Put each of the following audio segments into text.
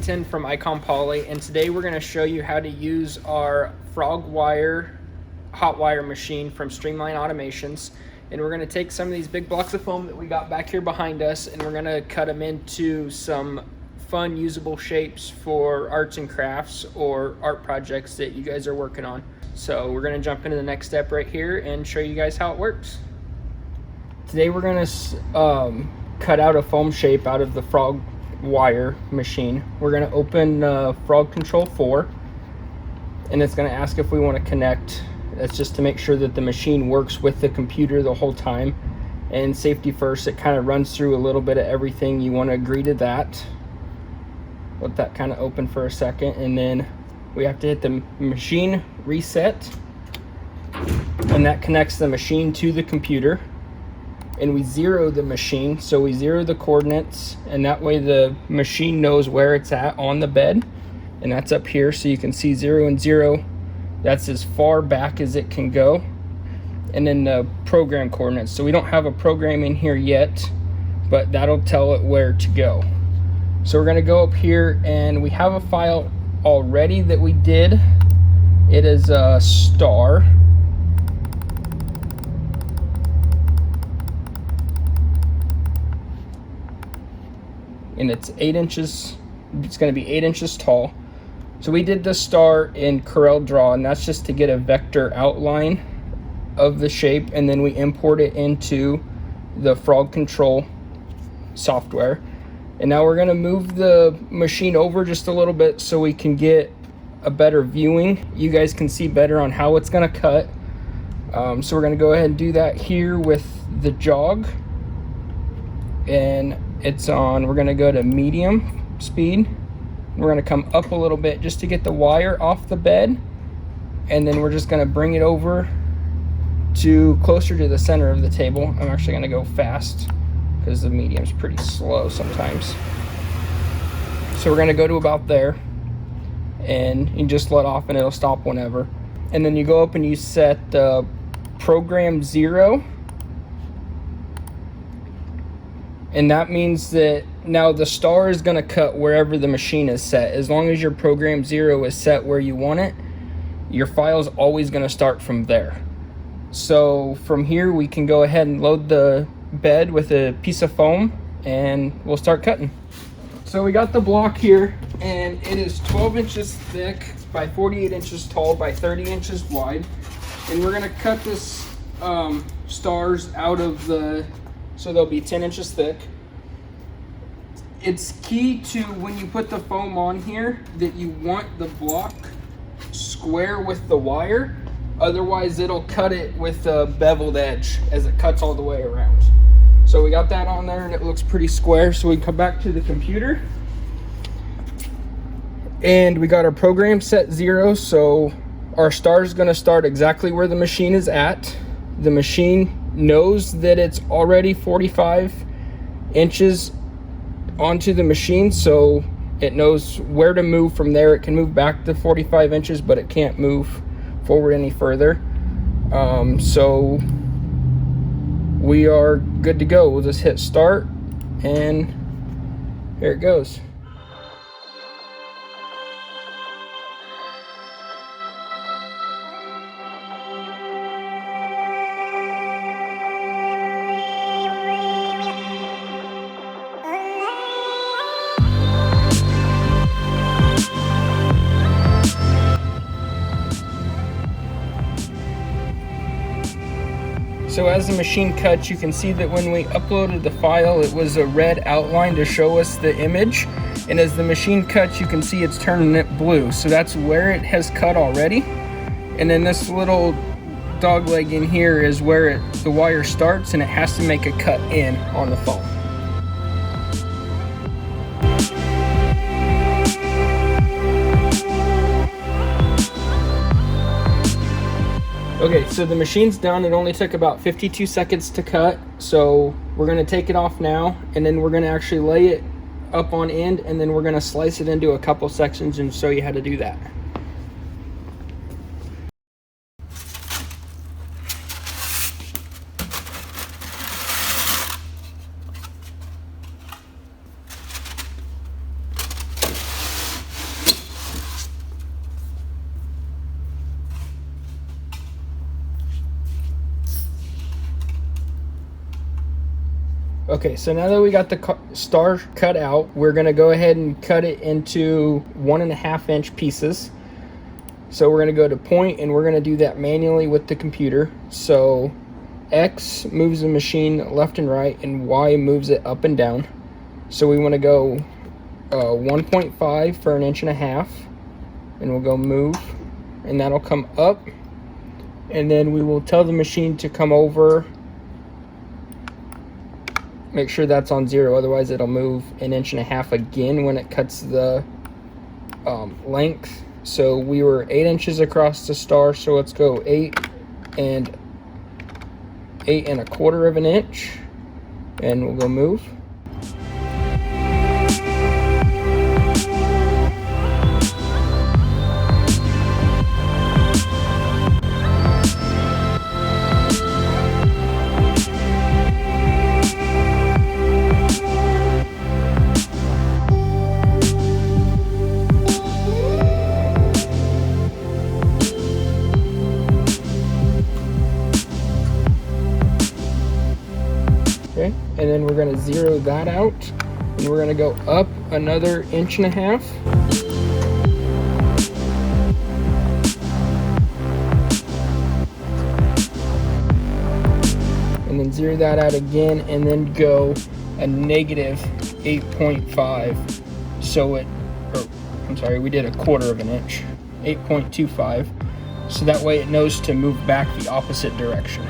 Remington from Icon Poly, and today we're going to show you how to use our FrogWire hot wire machine from Streamline Automations. And we're going to take some of these big blocks of foam that we got back here behind us, and we're going to cut them into some fun usable shapes for arts and crafts or art projects that you guys are working on. So we're going to jump into the next step right here and show you guys how it works. Today we're going to cut out a foam shape out of the FrogWire machine. We're going to open Frog Control 4, and it's going to ask if we want to connect. That's just to make sure that the machine works with the computer the whole time. And safety first, it kind of runs through a little bit of everything. You want to agree to that. Let that kind of open for a second, and then we have to hit the machine reset, and that connects the machine to the computer. And we zero the machine, so we zero the coordinates, and that way the machine knows where it's at on the bed, and that's up here, so you can see 0 and 0. That's as far back as it can go. And then the program coordinates, so we don't have a program in here yet, but that'll tell it where to go. So we're going to go up here, and we have a file already that we did. It is a star. And it's 8 inches, it's going to be 8 inches tall. So we did the star in Corel Draw, and that's just to get a vector outline of the shape, and then we import it into the Frog Control software. And now we're going to move the machine over just a little bit so we can get a better viewing. You guys can see better on how it's going to cut. So we're going to go ahead and do that here with the jog. And it's on, we're going to go to medium speed. We're going to come up a little bit just to get the wire off the bed. And then we're just going to bring it over to closer to the center of the table. I'm actually going to go fast, because the medium's pretty slow sometimes. So we're going to go to about there, and you just let off and it'll stop whenever. And then you go up and you set program 0, and that means that now the star is going to cut wherever the machine is set. As long as your program 0 is set where you want it, your file is always going to start from there. So from here we can go ahead and load the bed with a piece of foam, and we'll start cutting. So we got the block here, and it is 12 inches thick by 48 inches tall by 30 inches wide, and we're going to cut this stars out of the, so they'll be 10 inches thick. It's key to, when you put the foam on here, that you want the block square with the wire, otherwise it'll cut it with a beveled edge as it cuts all the way around. So we got that on there, and it looks pretty square. So we can come back to the computer, and we got our program set 0. So our star is going to start exactly where the machine is at. The machine knows that it's already 45 inches onto the machine, so it knows where to move from there. It can move back to 45 inches, but it can't move forward any further. So we are good to go. We'll just hit start, and here it goes. So as the machine cuts, you can see that when we uploaded the file, it was a red outline to show us the image. And as the machine cuts, you can see it's turning it blue. So that's where it has cut already. And then this little dog leg in here is where the wire starts, and it has to make a cut in on the foam. Okay, so the machine's done. It only took about 52 seconds to cut. So we're going to take it off now, and then we're going to actually lay it up on end, and then we're going to slice it into a couple sections and show you how to do that. Okay, so now that we got the star cut out, we're gonna go ahead and cut it into 1.5 inch pieces. So we're gonna go to point, and we're gonna do that manually with the computer. So X moves the machine left and right, and Y moves it up and down. So we wanna go 1.5 for 1.5 inches, and we'll go move, and that'll come up. And then we will tell the machine to come over. Make sure that's on 0, otherwise it'll move 1.5 inches again when it cuts the length. So we were 8 inches across the star, so let's go 8 1/4 inches, and we'll go move. Okay, and then we're going to 0 that out, and we're going to go up another 1.5 inches. And then 0 that out again, and then go a negative 8.5. So I'm sorry, we did 1/4 inch, 8.25. So that way it knows to move back the opposite direction.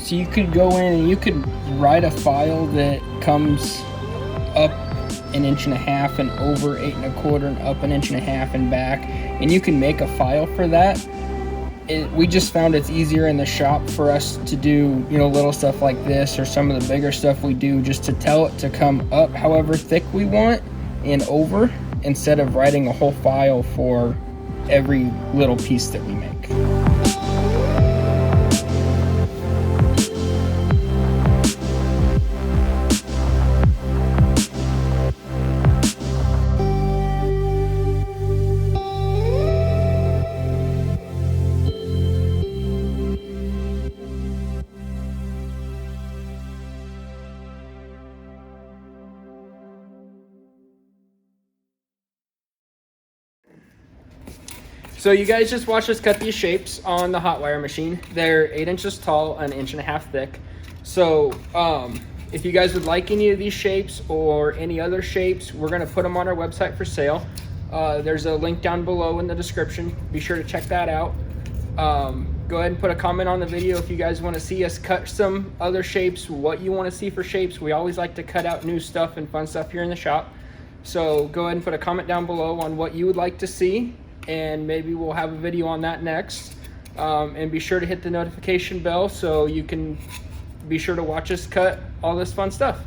So you could go in and you could write a file that comes up 1.5 inches and over 8 1/4 and up 1.5 inches and back, and you can make a file for that. We just found it's easier in the shop for us to do, little stuff like this, or some of the bigger stuff we do, just to tell it to come up however thick we want and over, instead of writing a whole file for every little piece that we make. So you guys just watched us cut these shapes on the hot wire machine. They're 8 inches tall and 1.5 inches thick. So if you guys would like any of these shapes or any other shapes, we're gonna put them on our website for sale. There's a link down below in the description. Be sure to check that out. Go ahead and put a comment on the video if you guys want to see us cut some other shapes, what you want to see for shapes. We always like to cut out new stuff and fun stuff here in the shop. So go ahead and put a comment down below on what you would like to see, and maybe we'll have a video on that next. And be sure to hit the notification bell so you can be sure to watch us cut all this fun stuff.